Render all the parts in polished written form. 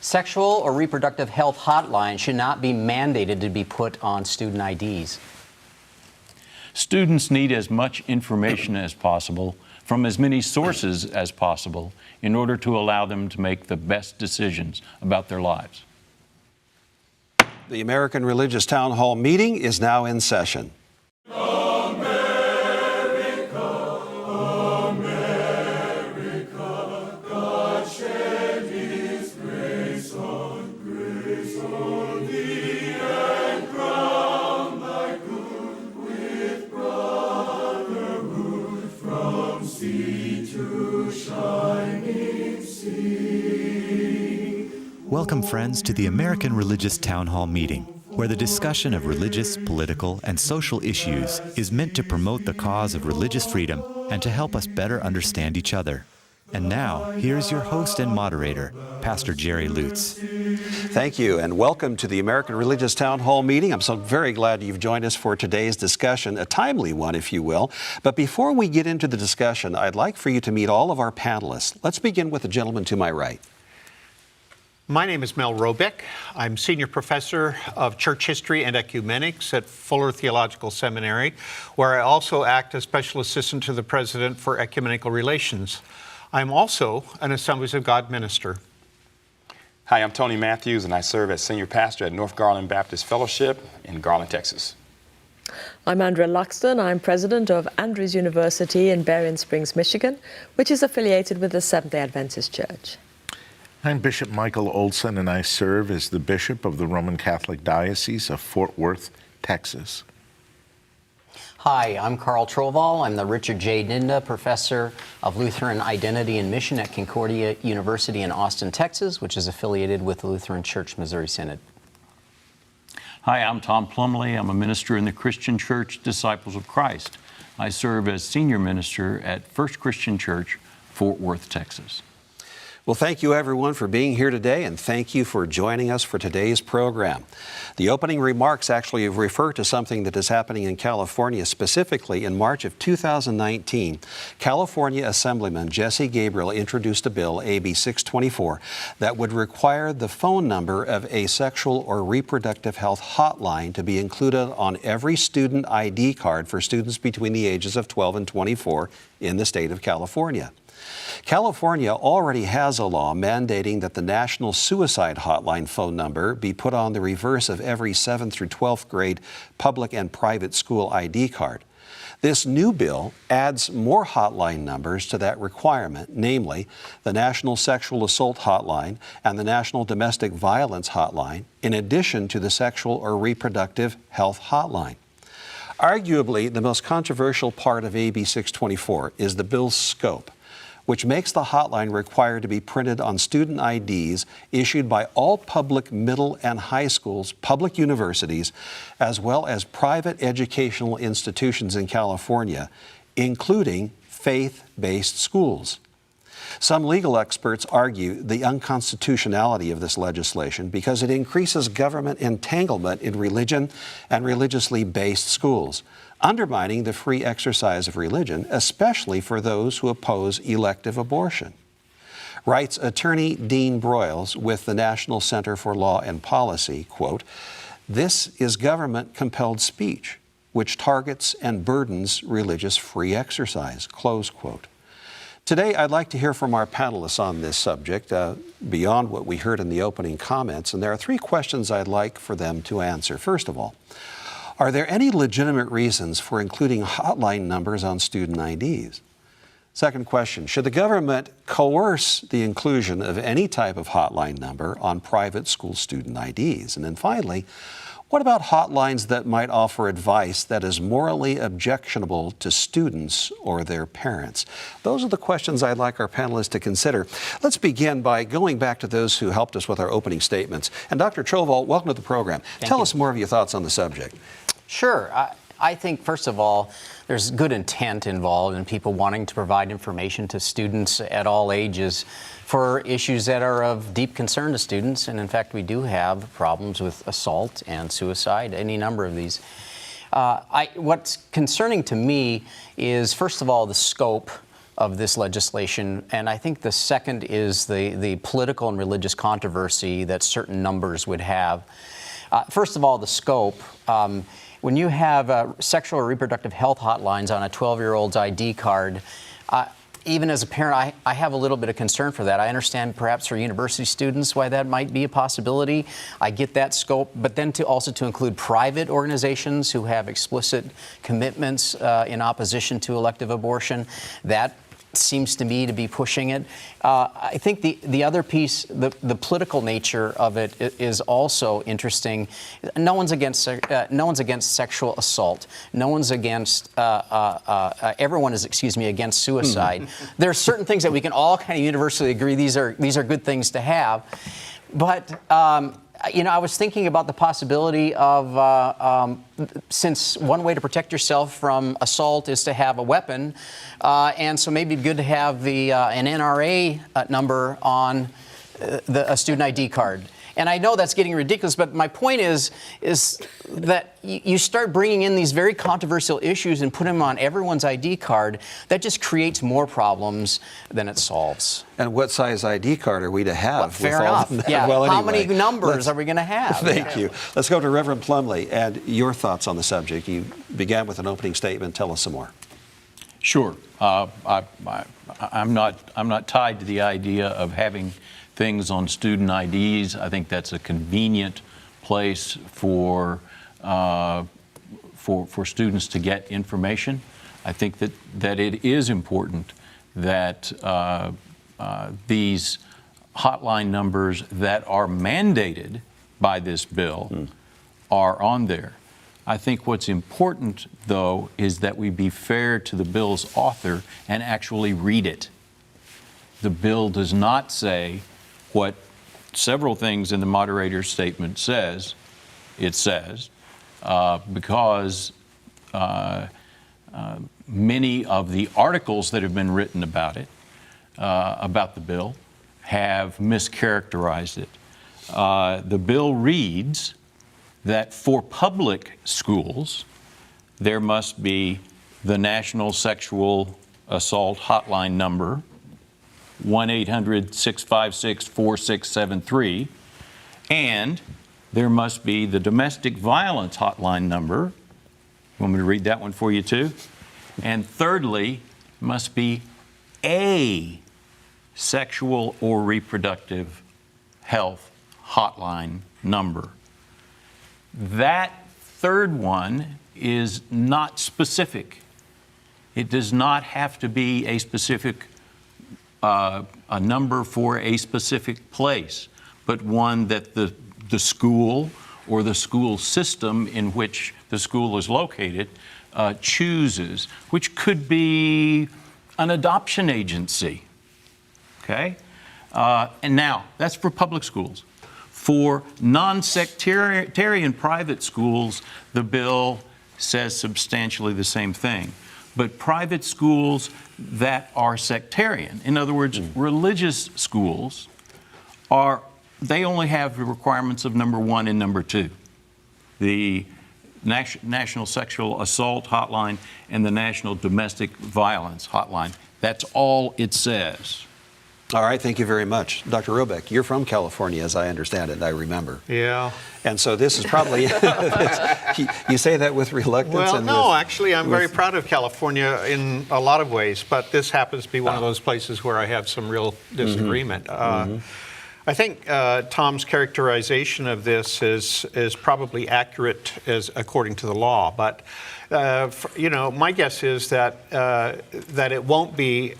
Sexual or reproductive health hotlines should not be mandated to be put on student IDs. Students need as much information as possible from as many sources as possible in order to allow them to make the best decisions about their lives. The American Religious Town Hall meeting is now in session. Welcome, friends, to the American Religious Town Hall meeting, where the discussion of religious, political, and social issues is meant to promote the cause of religious freedom and to help us better understand each other. And now, here's your host and moderator, Pastor Jerry Lutz. Thank you, and welcome to the American Religious Town Hall meeting. I'm so very glad you've joined us for today's discussion, a timely one, if you will. But before we get into the discussion, I'd like for you to meet all of our panelists. Let's begin with the gentleman to my right. My name is Mel Robeck. I'm Senior Professor of Church History and Ecumenics at Fuller Theological Seminary, where I also act as Special Assistant to the President for Ecumenical Relations. I'm also an Assemblies of God minister. Hi, I'm Tony Matthews, and I serve as Senior Pastor at North Garland Baptist Fellowship in Garland, Texas. I'm Andrea Luxton. I'm President of Andrews University in Berrien Springs, Michigan, which is affiliated with the Seventh-day Adventist Church. I'm Bishop Michael Olson, and I serve as the Bishop of the Roman Catholic Diocese of Fort Worth, Texas. Hi, I'm Carl Troval. I'm the Richard J. Ninda Professor of Lutheran Identity and Mission at Concordia University in Austin, Texas, which is affiliated with the Lutheran Church Missouri Synod. Hi, I'm Tom Plumley. I'm a minister in the Christian Church Disciples of Christ. I serve as Senior Minister at First Christian Church, Fort Worth, Texas. Well, thank you everyone for being here today, and thank you for joining us for today's program. The opening remarks actually refer to something that is happening in California. Specifically, in March of 2019, California Assemblyman Jesse Gabriel introduced a bill, AB 624, that would require the phone number of a sexual or reproductive health hotline to be included on every student ID card for students between the ages of 12 and 24 in the state of California. California already has a law mandating that the National Suicide Hotline phone number be put on the reverse of every 7th through 12th grade public and private school ID card. This new bill adds more hotline numbers to that requirement, namely the National Sexual Assault Hotline and the National Domestic Violence Hotline, in addition to the Sexual or Reproductive Health Hotline. Arguably, the most controversial part of AB 624 is the bill's scope, which makes the hotline required to be printed on student IDs issued by all public middle and high schools, public universities, as well as private educational institutions in California, including faith-based schools. Some legal experts argue the unconstitutionality of this legislation because it increases government entanglement in religion and religiously based schools, undermining the free exercise of religion, especially for those who oppose elective abortion. Writes attorney Dean Broyles with the National Center for Law and Policy, quote, "This is government-compelled speech, which targets and burdens religious free exercise," close quote. Today, I'd like to hear from our panelists on this subject, beyond what we heard in the opening comments, and there are three questions I'd like for them to answer. First of all, are there any legitimate reasons for including hotline numbers on student IDs? Second question, should the government coerce the inclusion of any type of hotline number on private school student IDs? And then finally, what about hotlines that might offer advice that is morally objectionable to students or their parents? Those are the questions I'd like our panelists to consider. Let's begin by going back to those who helped us with our opening statements. And Dr. Troval, welcome to the program. Tell us more of your thoughts on the subject. Sure. I think, first of all, there's good intent involved in people wanting to provide information to students at all ages for issues that are of deep concern to students. And in fact, we do have problems with assault and suicide, any number of these. What's concerning to me is, first of all, the scope of this legislation. And I think the second is the political and religious controversy that certain numbers would have. First of all, the scope. When you have sexual or reproductive health hotlines on a 12-year-old's ID card, even as a parent, I have a little bit of concern for that. I understand perhaps for university students why that might be a possibility. I get that scope, but then also to include private organizations who have explicit commitments in opposition to elective abortion, that seems to me to be pushing it. I think the other piece, the political nature of it is also interesting. No one's against sexual assault. No one's against. Everyone is, against suicide. There are certain things that we can all kind of universally agree these are good things to have, but. I was thinking about the possibility of, since one way to protect yourself from assault is to have a weapon, and so maybe it'd be good to have an NRA number on a student ID card. And I know that's getting ridiculous, but my point is that you start bringing in these very controversial issues and put them on everyone's ID card. That just creates more problems than it solves. And what size ID card are we to have? Well, fair enough. Yeah. Well, How anyway, many numbers are we going to have? Thank you. Let's go to Reverend Plumley and your thoughts on the subject. You began with an opening statement. Tell us some more. Sure. I'm not tied to the idea of having things on student IDs. I think that's a convenient place for students to get information. I think that it is important that these hotline numbers that are mandated by this bill are on there. I think what's important, though, is that we be fair to the bill's author and actually read it. The bill does not say what several things in the moderator's statement says. It says, because many of the articles that have been written about it, about the bill, have mischaracterized it. The bill reads that for public schools, there must be the National Sexual Assault Hotline number, 1-800-656-4673, and there must be the Domestic Violence Hotline number. You want me to read that one for you too? And thirdly, must be a sexual or reproductive health hotline number. That third one is not specific. It does not have to be a specific a number for a specific place, but one that the school or the school system in which the school is located chooses, which could be an adoption agency, okay? And now, that's for public schools. For non-sectarian private schools, the bill says substantially the same thing. But private schools that are sectarian, in other words, religious schools, they only have the requirements of number 1 and number 2. The National Sexual Assault Hotline and the National Domestic Violence Hotline. That's all it says. All right, thank you very much. Dr. Robeck, you're from California, as I understand it, I remember. Yeah. And so this is probably, you say that with reluctance? Well, no, actually, I'm very proud of California in a lot of ways, but this happens to be one of those places where I have some real disagreement. I think Tom's characterization of this is probably accurate as according to the law, but my guess is that it won't be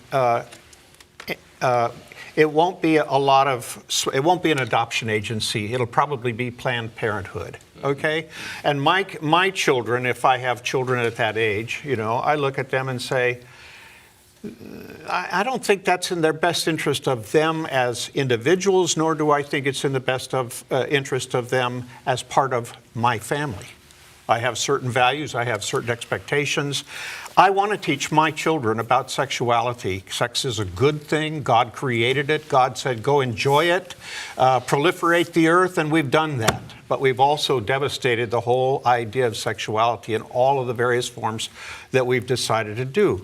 it won't be an adoption agency. It'll probably be Planned Parenthood, okay? And my children, if I have children at that age, I look at them and say, I don't think that's in their best interest of them as individuals, nor do I think it's in the best interest of them as part of my family. I have certain values, I have certain expectations. I want to teach my children about sexuality. Sex is a good thing. God created it. God said, go enjoy it, proliferate the earth, and we've done that. But we've also devastated the whole idea of sexuality in all of the various forms that we've decided to do.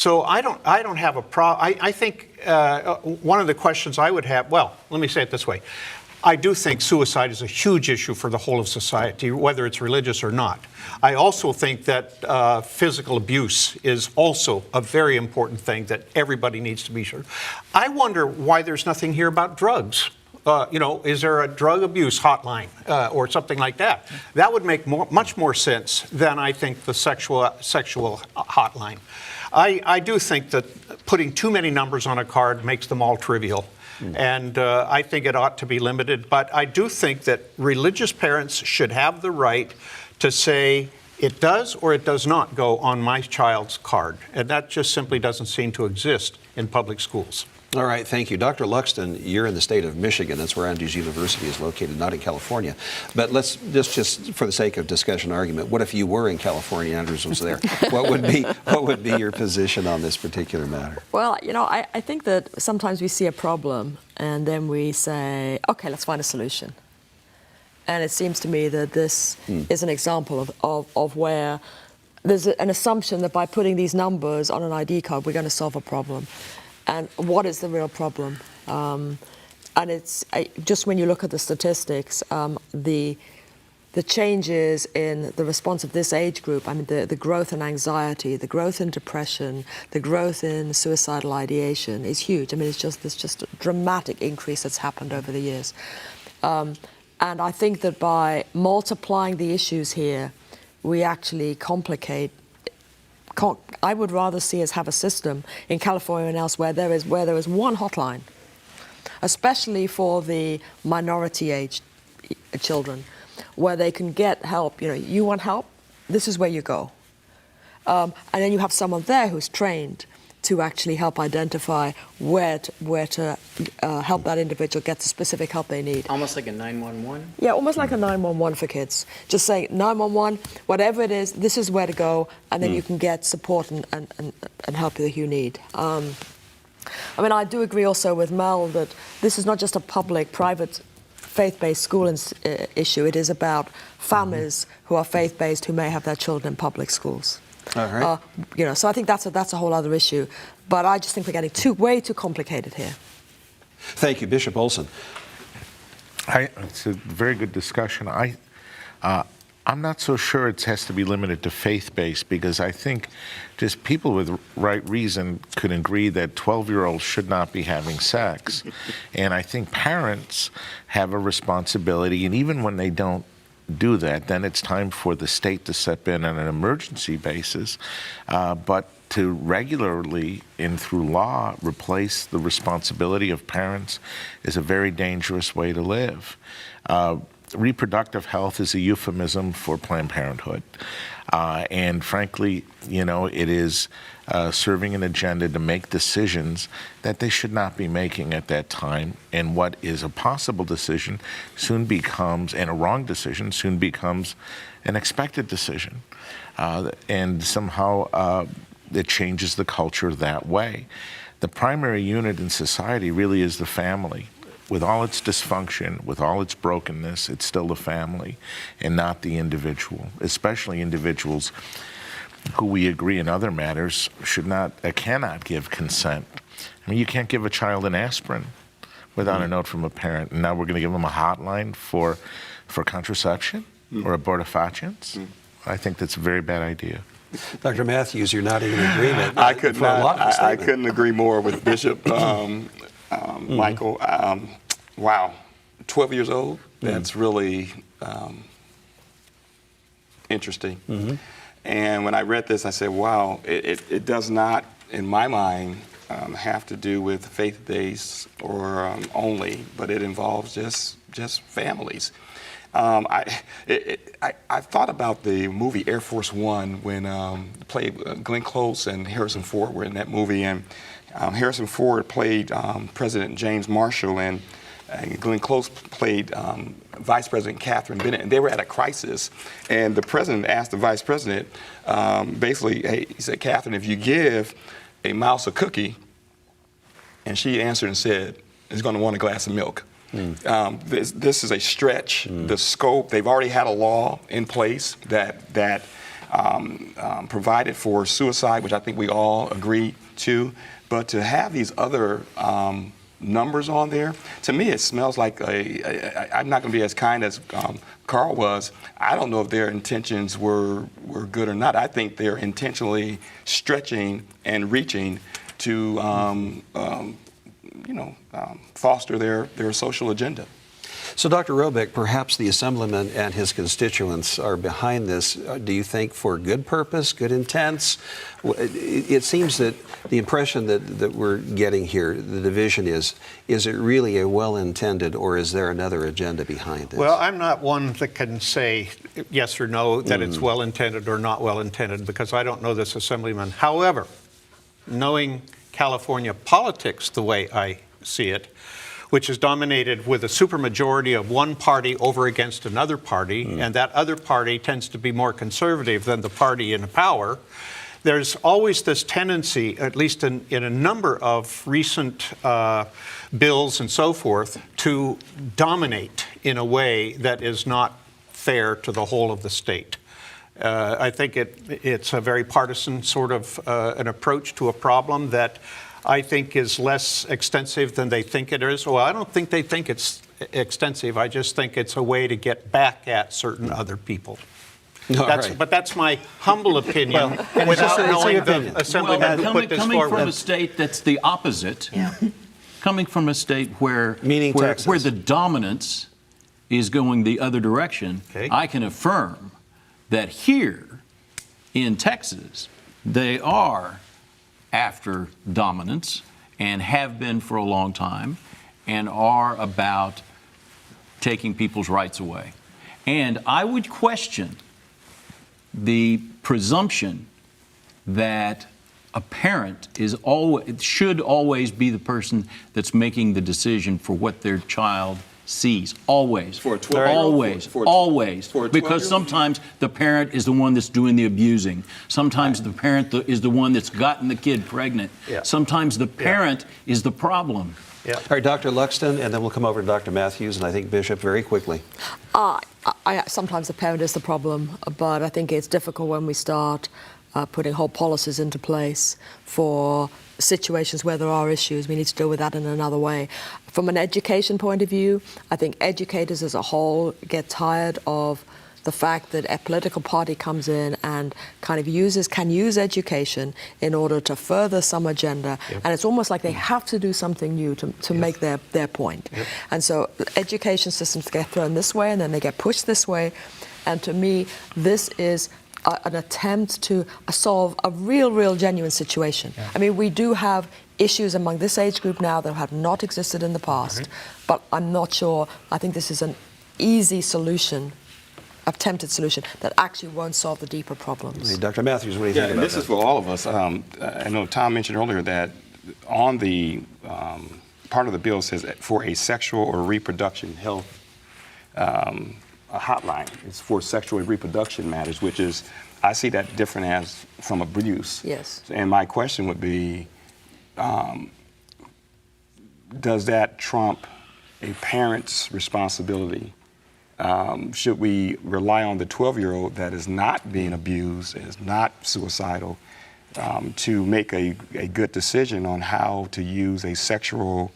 So I don't have a problem. I think one of the questions I would have, well, let me say it this way. I do think suicide is a huge issue for the whole of society, whether it's religious or not. I also think that physical abuse is also a very important thing that everybody needs to be sure. I wonder why there's nothing here about drugs. Is there a drug abuse hotline or something like that? That would make much more sense than I think the sexual hotline. I do think that putting too many numbers on a card makes them all trivial. And I think it ought to be limited. But I do think that religious parents should have the right to say it does or it does not go on my child's card. And that just simply doesn't seem to exist in public schools. All right, thank you. Dr. Luxton, you're in the state of Michigan. That's where Andrews University is located, not in California. But let's just for the sake of discussion argument, what if you were in California, Andrews was there? What would be your position on this particular matter? Well, I think that sometimes we see a problem and then we say, okay, let's find a solution. And it seems to me that this is an example of where there's an assumption that by putting these numbers on an ID card, we're going to solve a problem. And what is the real problem? And it's just when you look at the statistics, the changes in the response of this age group, I mean, the growth in anxiety, the growth in depression, the growth in suicidal ideation is huge. I mean, there's just a dramatic increase that's happened over the years. And I think that by multiplying the issues here, we actually complicate. I would rather see us have a system in California and elsewhere where there is one hotline, especially for the minority age children, where they can get help. You want help? This is where you go. And then you have someone there who's trained to actually help identify where to help that individual get the specific help they need. Almost like a 911? Yeah, almost like a 911 for kids. Just say 911, whatever it is, this is where to go, and then you can get support and help that you need. I mean, I do agree also with Mel that this is not just a public-private faith-based school issue. It is about families who are faith-based who may have their children in public schools. All right. So I think that's a whole other issue. But I just think we're getting way too complicated here. Thank you, Bishop Olson. It's a very good discussion. I'm not so sure it has to be limited to faith-based, because I think just people with right reason could agree that 12-year-olds should not be having sex. And I think parents have a responsibility, and even when they don't do that, then it's time for the state to step in on an emergency basis, but to regularly and through law replace the responsibility of parents is a very dangerous way to live. Reproductive health is a euphemism for Planned Parenthood. And frankly, it is serving an agenda to make decisions that they should not be making at that time. And what is a possible decision soon becomes, and a wrong decision soon becomes, an expected decision. And somehow it changes the culture that way. The primary unit in society really is the family. With all its dysfunction, with all its brokenness, it's still the family and not the individual, especially individuals who we agree in other matters cannot give consent. I mean, you can't give a child an aspirin without a note from a parent, and now we're going to give them a hotline for contraception or abortifacients? I think that's a very bad idea. Dr. Matthews, you're nodding in agreement. I couldn't agree more with Bishop Michael. Wow, 12 years old, that's really interesting. And when I read this, I said, wow, it does not, in my mind, have to do with faith-based or only, but it involves just families. I thought about the movie Air Force One when Glenn Close and Harrison Ford were in that movie, and Harrison Ford played President James Marshall, and Glenn Close played Vice President Catherine Bennett, and they were at a crisis. And the president asked the vice president, basically, hey, he said, Catherine, if you give a mouse a cookie, and she answered and said, it's going to want a glass of milk. This is a stretch. The scope, they've already had a law in place that provided for suicide, which I think we all agree to, but to have these other numbers on there, to me it smells like I'm not going to be as kind as Carl was. I don't know if their intentions were good or not. I think they're intentionally stretching and reaching to foster their social agenda. So, Dr. Robick, perhaps the Assemblyman and his constituents are behind this, do you think, for good purpose, good intents? It seems that the impression that we're getting here, the division is it really a well-intended, or is there another agenda behind this? Well, I'm not one that can say yes or no that it's well-intended or not well-intended, because I don't know this Assemblyman. However, knowing California politics the way I see it, which is dominated with a supermajority of one party over against another party, and that other party tends to be more conservative than the party in power, there's always this tendency, at least in a number of recent bills and so forth, to dominate in a way that is not fair to the whole of the state. I think it's a very partisan sort of an approach to a problem that I think is less extensive than they think it is. Well, I don't think they think it's extensive. I just think it's a way to get back at certain other people. Right. But that's my humble opinion, without knowing the Assemblyman who put this coming forward. from a state that's the opposite, coming from a state where Texas, where the dominance is going the other direction, Okay. I can affirm that here in Texas, they are after dominance and have been for a long time and are about taking people's rights away. And I would question the presumption that a parent should always be the person that's making the decision for what their child sees. Always. For a 12-year-old? Always. For a Always. for a Because 12-year-old? sometimes the parent is the one that's doing the abusing. Sometimes the parent is the one that's gotten the kid pregnant. Yeah. Sometimes the parent is the problem. Yeah. All right, Dr. Luxton, and then we'll come over to Dr. Matthews, and I think Bishop very quickly. Sometimes the parent is the problem, but I think it's difficult when we start putting whole policies into place for situations where there are issues. We need to deal with that in another way. From an education point of view, I think educators as a whole get tired of the fact that a political party comes in and kind of can use education in order to further some agenda, and it's almost like they have to do something new to make their point. And so education systems get thrown this way and then they get pushed this way, and to me this is an attempt to solve a real genuine situation. I mean, we do have issues among this age group now that have not existed in the past, but I'm not sure. I think this is an easy solution, attempted solution that actually won't solve the deeper problems. Hey, Dr. Matthews, what do you think Yeah, about this that? is for all of us. I know Tom mentioned earlier that on the part of the bill says that for a sexual or reproduction health a hotline. It's for sexual and reproduction matters, which is, I see that different as from abuse. Yes. And my question would be, does that trump a parent's responsibility? Should we rely on the 12-year-old that is not being abused, is not suicidal, to make a good decision on how to use a sexual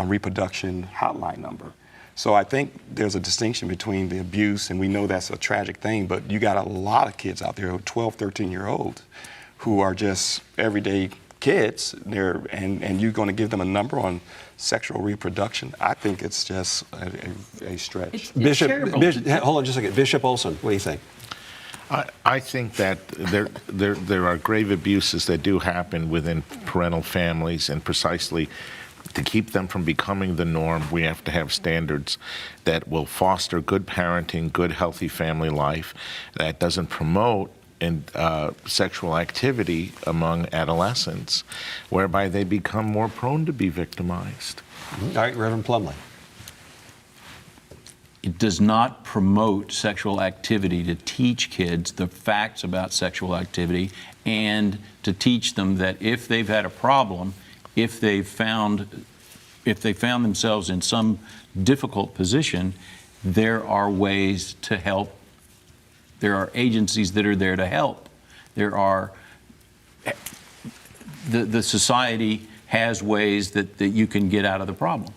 reproduction hotline number? So I think there's a distinction between the abuse, and we know that's a tragic thing, but you got a lot of kids out there, 12, 13-year-olds, who are just everyday kids, and you're going to give them a number on sexual reproduction. I think it's just a stretch. Bishop, hold on just a second. Bishop Olson, what do you think? I think that there are grave abuses that do happen within parental families, and precisely to keep them from becoming the norm, we have to have standards that will foster good parenting, good healthy family life, that doesn't promote sexual activity among adolescents, whereby they become more prone to be victimized. All right, Reverend Plumley. It does not promote sexual activity to teach kids the facts about sexual activity and to teach them that if they've had a problem, if they found themselves in some difficult position, there are ways to help There are agencies that are there to help. There are, the society has ways that you can get out of the problem.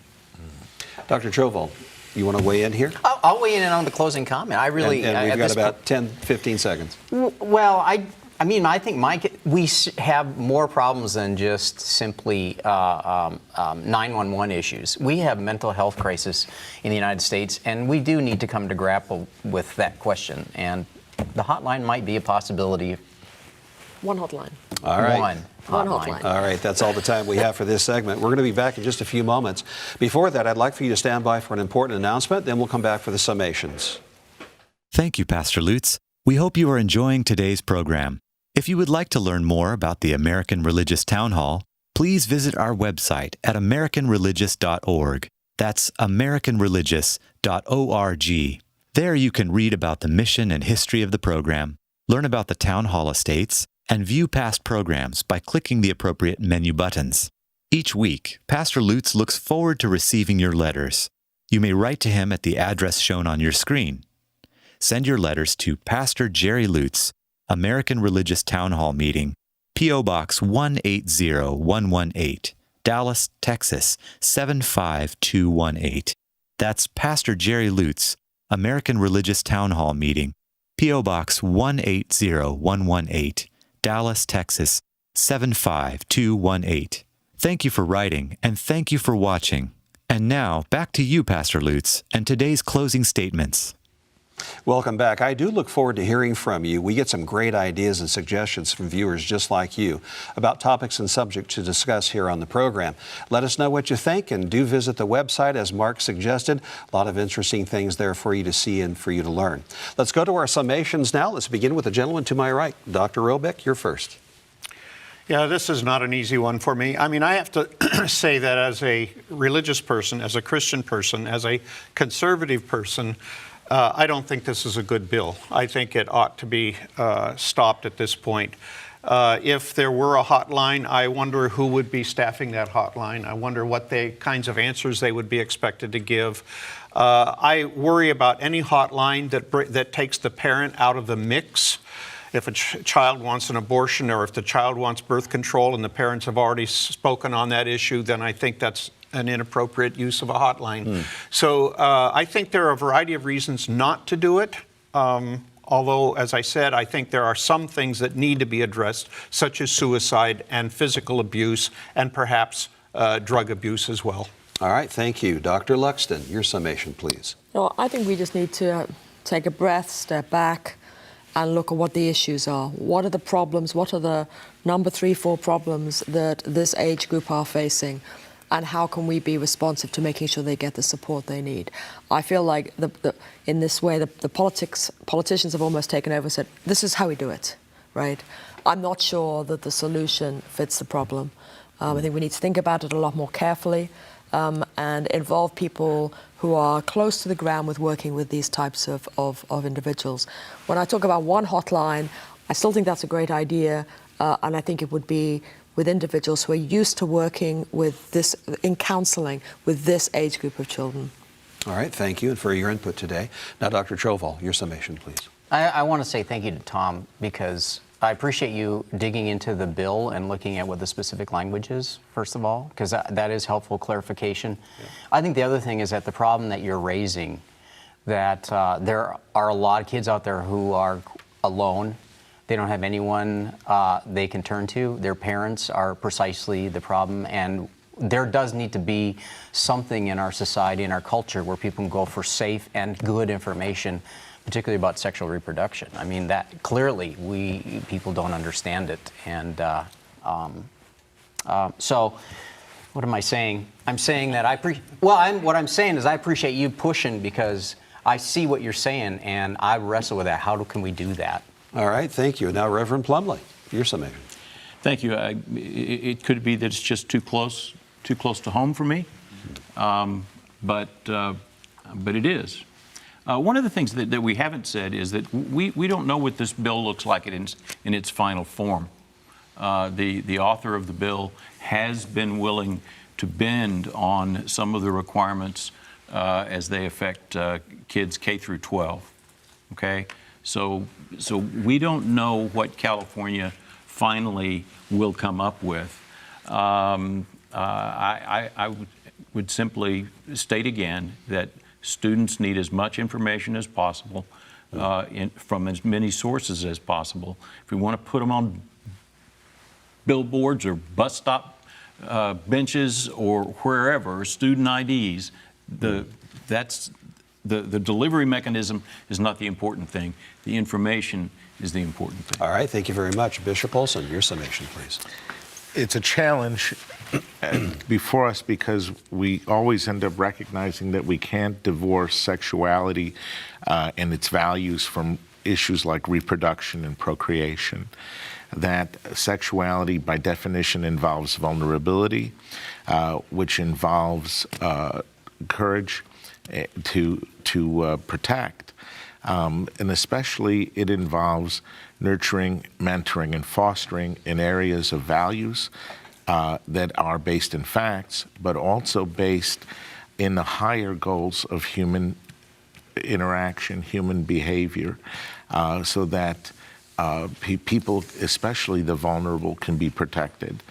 Dr. Choval, you want to weigh in here? I'll weigh in on the closing comment. I really, And we've at got this about 10, 15 seconds. Well, I mean, I think we have more problems than just simply 911 issues. We have mental health crisis in the United States, and we do need to come to grapple with that question. And the hotline might be a possibility. One hotline. All right. One hotline. All right, that's all the time we have for this segment. We're going to be back in just a few moments. Before that, I'd like for you to stand by for an important announcement, then we'll come back for the summations. Thank you, Pastor Lutz. We hope you are enjoying today's program. If you would like to learn more about the American Religious Town Hall, please visit our website at americanreligious.org. That's americanreligious.org. There you can read about the mission and history of the program, learn about the Town Hall estates, and view past programs by clicking the appropriate menu buttons. Each week, Pastor Lutz looks forward to receiving your letters. You may write to him at the address shown on your screen. Send your letters to Pastor Jerry Lutz, American Religious Town Hall Meeting, P.O. Box 180118, Dallas, Texas 75218. That's Pastor Jerry Lutz, American Religious Town Hall Meeting, P.O. Box 180118, Dallas, Texas 75218. Thank you for writing, and thank you for watching. And now, back to you, Pastor Lutz, and today's closing statements. Welcome back. I do look forward to hearing from you. We get some great ideas and suggestions from viewers just like you about topics and subjects to discuss here on the program. Let us know what you think, and do visit the website as Mark suggested. A lot of interesting things there for you to see and for you to learn. Let's go to our summations now. Let's begin with the gentleman to my right. Dr. Robick, you're first. Yeah, this is not an easy one for me. I mean, I have to say that as a religious person, as a Christian person, as a conservative person, I don't think this is a good bill. I think it ought to be stopped at this point. If there were a hotline, I wonder who would be staffing that hotline. I wonder what kinds of answers they would be expected to give. I worry about any hotline that takes the parent out of the mix. If a child wants an abortion, or if the child wants birth control and the parents have already spoken on that issue, then I think that's an inappropriate use of a hotline. So I think there are a variety of reasons not to do it. Although, as I said, I think there are some things that need to be addressed, such as suicide and physical abuse, and perhaps drug abuse as well. All right, thank you. Dr. Luxton, your summation, please. No, I think we just need to take a breath, step back, and look at what the issues are. What are the problems? What are the number 3, 4 problems that this age group are facing? And how can we be responsive to making sure they get the support they need? I feel like in this way, the politicians have almost taken over and said, this is how we do it, right? I'm not sure that the solution fits the problem. I think we need to think about it a lot more carefully and involve people who are close to the ground with working with these types of individuals. When I talk about one hotline, I still think that's a great idea, and I think it would be with individuals who are used to working with this, in counseling with this age group of children. All right, thank you, and for your input today. Now, Dr. Choval, your summation, please. I want to say thank you to Tom, because I appreciate you digging into the bill and looking at what the specific language is, first of all, because that is helpful clarification. Yeah. I think the other thing is that the problem that you're raising, that there are a lot of kids out there who are alone. They don't have anyone they can turn to. Their parents are precisely the problem, and there does need to be something in our society, in our culture, where people can go for safe and good information, particularly about sexual reproduction. I mean, that clearly people don't understand it, and so what am I saying? I'm saying that what I'm saying is I appreciate you pushing, because I see what you're saying, and I wrestle with that. How can we do that? All right, thank you. Now, Reverend Plumley, your summation. Thank you. It could be that it's just too close to home for me, but it is. One of the things that we haven't said is that we don't know what this bill looks like in its final form. The author of the bill has been willing to bend on some of the requirements as they affect kids K through 12. Okay. So we don't know what California finally will come up with. I would simply state again that students need as much information as possible from as many sources as possible. If we want to put them on billboards or bus stop benches or wherever, student IDs, the delivery mechanism is not the important thing. The information is the important thing. All right, thank you very much. Bishop Olson, your summation, please. It's a challenge before us because we always end up recognizing that we can't divorce sexuality and its values from issues like reproduction and procreation. That sexuality, by definition, involves vulnerability, which involves courage to protect. And especially it involves nurturing, mentoring, and fostering in areas of values that are based in facts, but also based in the higher goals of human interaction, human behavior, so that people, especially the vulnerable, can be protected.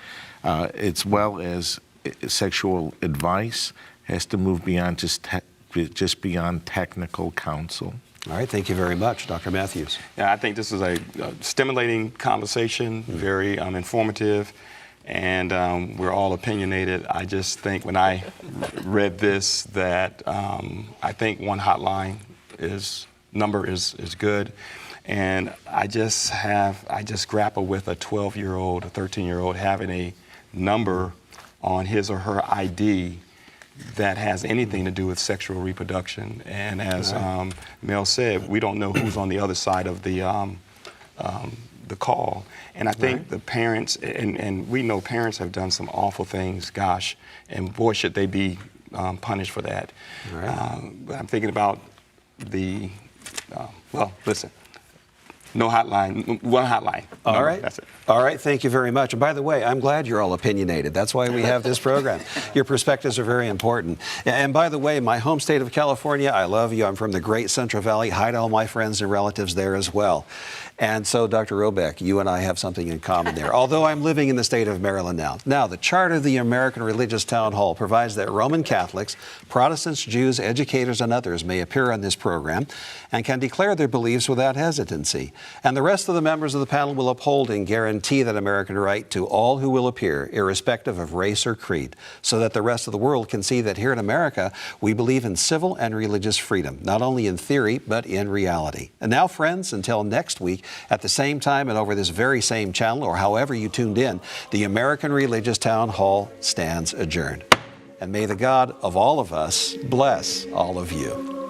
As well as sexual advice has to move beyond just beyond technical counsel. All right, thank you very much. Dr. Matthews. Yeah, I think this is a stimulating conversation, very informative, and we're all opinionated. I just think when I read this that I think one hotline number is good, and I just grapple with a 12-year-old, a 13-year-old having a number on his or her ID that has anything to do with sexual reproduction. And as Mel said, we don't know who's on the other side of the call. And I think the parents, and we know parents have done some awful things, gosh, and boy, should they be punished for that. But I'm thinking about well, listen. No hotline, one hotline. All right. That's it. All right, thank you very much. And by the way, I'm glad you're all opinionated. That's why we have this program. Your perspectives are very important. And by the way, my home state of California, I love you. I'm from the great Central Valley. Hi to all my friends and relatives there as well. And so, Dr. Robeck, you and I have something in common there, although I'm living in the state of Maryland now. Now, the charter of the American Religious Town Hall provides that Roman Catholics, Protestants, Jews, educators, and others may appear on this program and can declare their beliefs without hesitancy. And the rest of the members of the panel will uphold and guarantee that American right to all who will appear, irrespective of race or creed, so that the rest of the world can see that here in America, we believe in civil and religious freedom, not only in theory, but in reality. And now, friends, until next week, at the same time and over this very same channel, or however you tuned in, the American Religious Town Hall stands adjourned. And may the God of all of us bless all of you.